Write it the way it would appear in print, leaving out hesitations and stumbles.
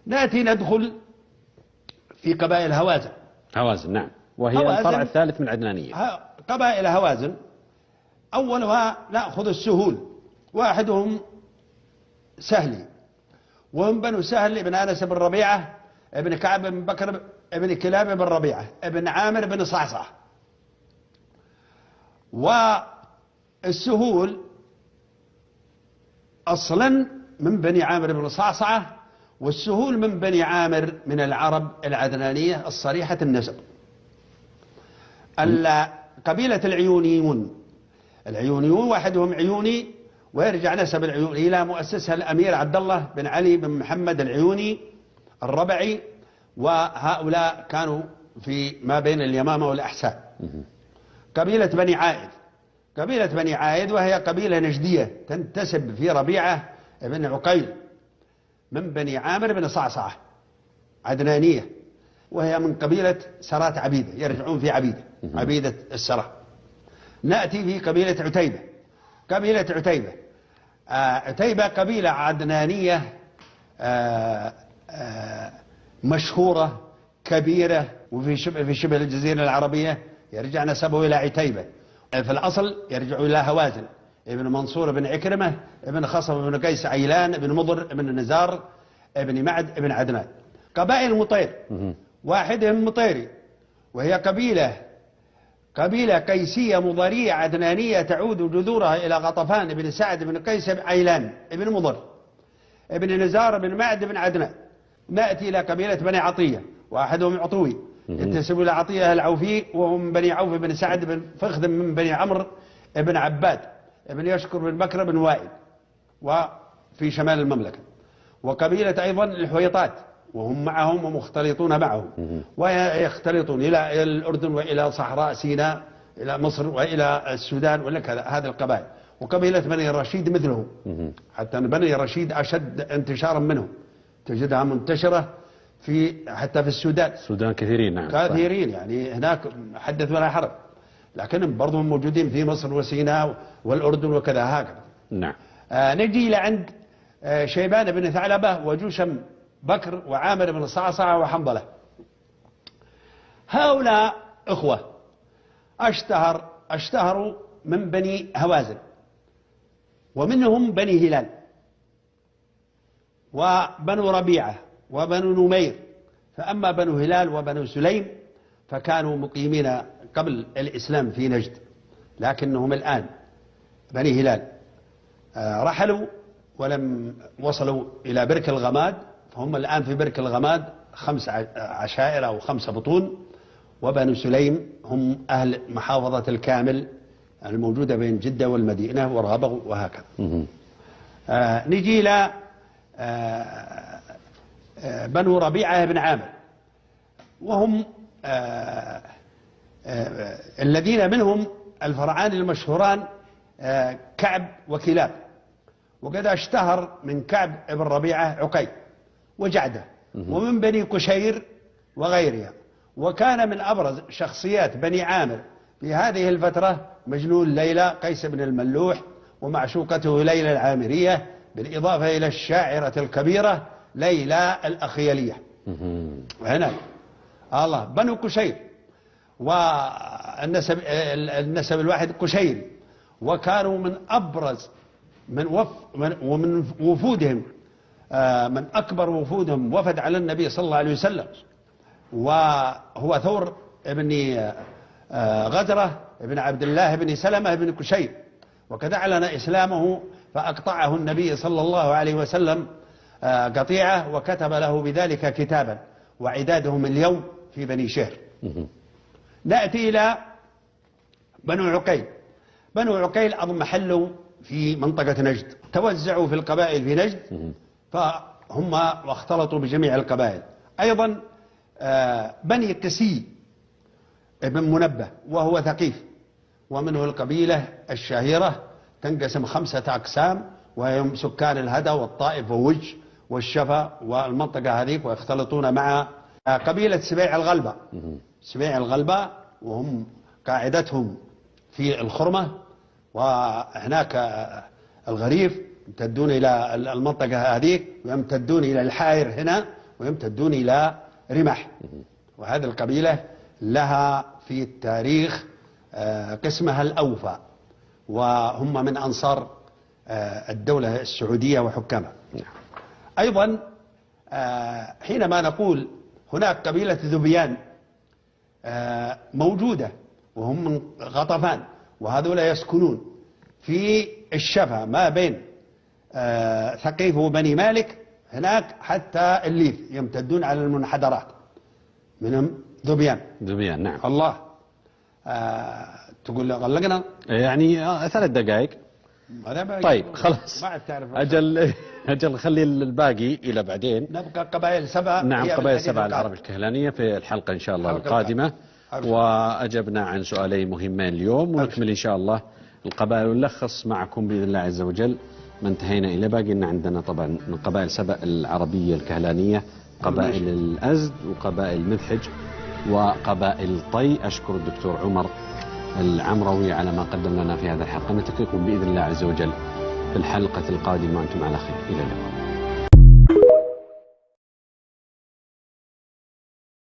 نأتي ندخل في قبائل هوازن. هوازن نعم، وهي الفرع الثالث من العدنانية. قبائل هوازن أولها نأخذ السهول، واحدهم سهلي، وهم بنو سهل بن أنس بن ربيعة ابن كعب بن بكر ابن كلاب بن ربيعة ابن عامر بن صعصع. والسهول أصلا من بني عامر بن صعصعة، والسهول من بني عامر من العرب العدنانية الصريحة النسب. قبيلة العيونيون واحدهم عيوني، ويرجع نسب العيوني إلى مؤسسها الأمير عبد الله بن علي بن محمد العيوني الربعي، وهؤلاء كانوا في ما بين اليمامة والأحساء. قبيلة بني عائد وهي قبيلة نجدية تنتسب في ربيعة بن عقيل من بني عامر بن صعصعة عدنانية، وهي من قبيلة سرات عبيدة، يرجعون في عبيدة السرة. نأتي في قبيلة عتيبة قبيلة عدنانية مشهورة كبيرة، وفي شبه الجزيرة العربية يرجع نسبه إلى عتيبة. في الأصل يرجع إلى هوازن ابن منصور بن عكرمة ابن خصب بن قيس عيلان ابن مضر ابن نزار ابن معد ابن عدنان. قبائل مطير، واحدهم مطيري، وهي قبيلة قيسية مضرية عدنانية تعود جذورها إلى غطفان بن سعد بن قيس عيلان ابن مضر ابن نزار بن معد بن عدنان. نأتي إلى قبيلة بني عطية، واحدهم عطوي ينتسب إلى عطية العوفي، وهم من بني عوف بن سعد بن فخذ من بني عمرو بن عباد ابن يشكر بن بكر بن وائل، وفي شمال المملكة. وقبيلة أيضا الحويطات، وهم معهم ومختلطون معهم، ويختلطون إلى الأردن وإلى صحراء سيناء إلى مصر وإلى السودان ولا هذه القبائل. وقبيلة بني الرشيد مثلهم، حتى بني الرشيد أشد انتشارا منهم، تجدها منتشرة حتى في السودان كثيرين. نعم كثيرين، يعني هناك حدث ولا حرج، لكنهم برضو موجودين في مصر وسيناء والأردن وكذا هكذا. نعم. نجي إلى عند شيبان بن ثعلبة وجوشم بكر وعامر بن صعصعة وحنظلة. هؤلاء إخوة اشتهروا من بني هوازن، ومنهم بني هلال وبنو ربيعة وبنو نمير. فأما بنو هلال وبنو سليم فكانوا مقيمين قبل الإسلام في نجد، لكنهم الآن بني هلال رحلوا ولم وصلوا إلى برك الغماد، فهم الآن في برك الغماد 5 عشائر أو 5 بطون. وبنو سليم هم أهل محافظة الكامل الموجودة بين جدة والمدينة ورغبة وهكذا. نجي إلى بنو ربيعة بن عامر، وهم الذين منهم الفرعان المشهوران كعب وكلاب. وقد اشتهر من كعب بن ربيعة عقيل وجعده، ومن بني كشير وغيرها. وكان من أبرز شخصيات بني عامر في هذه الفترة مجنون ليلى قيس بن الملوح ومعشوقته ليلى العامرية، بالإضافة إلى الشاعرة الكبيرة ليلى الأخيلية. هنا الله بنو كشير، والنسب الواحد كشيري، وكانوا من أبرز ومن وفودهم، من أكبر وفودهم وفد على النبي صلى الله عليه وسلم، وهو ثور ابن غدرة ابن عبد الله بن سلمة بن كشير. وقد أعلن إسلامه فأقطعه النبي صلى الله عليه وسلم قطيعة، وكتب له بذلك كتابا، وعدادهم اليوم في بني شهر. نأتي إلى بنو عقيل أضمحلوا في منطقة نجد، توزعوا في القبائل في نجد، فهم واختلطوا بجميع القبائل. أيضا بني قسي ابن منبه وهو ثقيف، ومنه القبيلة الشهيرة تنقسم 5 أقسام، وهم سكان الهدى والطائف ووج والشفا والمنطقة هذيك، ويختلطون مع قبيلة سبيع الغلبة، وهم قاعدتهم في الخرمة، وهناك الغريف، يمتدون إلى المنطقة هذيك ويمتدون إلى الحائر هنا، ويمتدون إلى رمح. وهذه القبيلة لها في التاريخ قسمها الأوفى، وهم من أنصار الدولة السعودية وحكامها. أيضا حينما نقول هناك قبيلة ذبيان موجودة وهم من غطفان، وهذول يسكنون في الشفا ما بين ثقيف وبني مالك، هناك حتى الليث، يمتدون على المنحدرات، منهم ذبيان. ذبيان نعم. الله. تقول لي غلقنا يعني 3 دقائق. طيب خلاص، أجل خلي الباقي إلى بعدين. نبقى قبائل 7. نعم، قبائل 7 العرب الكهلانية في الحلقة إن شاء الله القادمة. وأجبنا عن سؤالين مهمين اليوم، ونكمل إن شاء الله القبائل ونلخص معكم بإذن الله عز وجل ما انتهينا إلى. باقي إن عندنا طبعا من قبائل 7 العربية الكهلانية قبائل الأزد وقبائل مذحج وقبائل طي. أشكر الدكتور عمر العمروي على ما قدم لنا في هذا الحلقة. نلتقيكم بإذن الله عز وجل في الحلقة القادمة وأنتم على خير. إلى اللقاء.